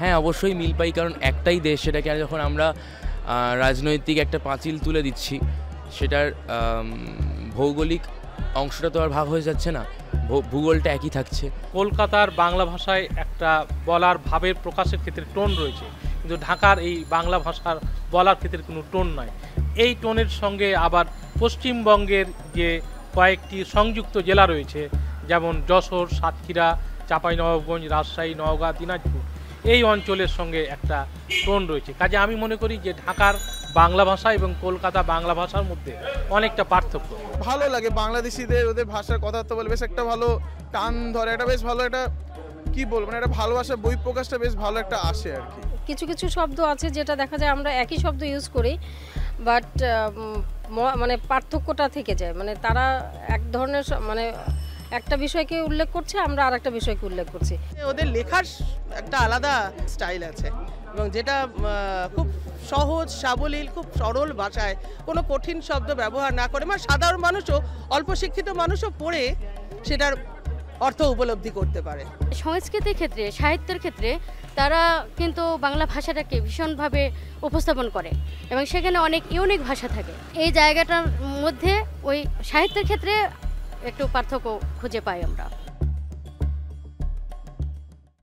হ্যাঁ, অবশ্যই মিল পাই, কারণ একটাই দেশ, সেটাকে যখন আমরা রাজনৈতিক একটা পাঁচিল তুলে দিচ্ছি, সেটার ভৌগোলিক অংশটা তো আর ভাগ হয়ে যাচ্ছে না, ভূগোলটা একই থাকছে। কলকাতার বাংলা ভাষায় একটা বলার ভাবের প্রকাশের ক্ষেত্রে টোন রয়েছে, কিন্তু ঢাকার এই বাংলা ভাষার বলার ক্ষেত্রে কোনো টোন নাই। এই টোনের সঙ্গে আবার পশ্চিমবঙ্গের যে কয়েকটি সংযুক্ত জেলা রয়েছে, যেমন যশোর, সাতক্ষীরা, চাঁপাইনবাবগঞ্জ, রাজশাহী, নওগাঁ, দিনাজপুর, এই অঞ্চলের সঙ্গে একটা টোন রয়েছে। কাজে আমি মনে করি যে ঢাকার বাংলা ভাষা এবং কলকাতা বাংলা ভাষার মধ্যে অনেকটা পার্থক্য। ভালো লাগে বাংলাদেশিদের, ওদের ভাষার কথাবার্তা বলে বেশ একটা ভালো টান ধরে, একটা বেশ ভালো একটা কি বলবো না, একটা ভালোবাসার বই প্রকাশটা বেশ ভালো একটা আসে আর কি। কিছু কিছু শব্দ আছে যেটা দেখা যায় আমরা একই শব্দ ইউজ করি, বাট মানে পার্থক্যটা থেকে যায়, মানে তারা এক ধরনের মানে একটা বিষয়কে উল্লেখ করছে, আমরা আর একটা বিষয়কে উল্লেখ করছি। ওদের লেখার একটা আলাদা স্টাইল আছে এবং যেটা খুব সহজ সাবলীল, খুব সরল ভাষায়, কোনো কঠিন শব্দ ব্যবহার না করে, মানে সাধারণ মানুষও, অল্প শিক্ষিত মানুষও পড়ে সেটার অর্থ উপলব্ধি করতে পারে। সংস্কৃতির ক্ষেত্রে, সাহিত্যের ক্ষেত্রে তারা কিন্তু বাংলা ভাষাটাকে ভীষণভাবে উপস্থাপন করে এবং সেখানে অনেক ইউনিক ভাষা থাকে। এই জায়গাটার মধ্যে ওই সাহিত্যের ক্ষেত্রে একটু পার্থক্য খুঁজে পাই আমরা।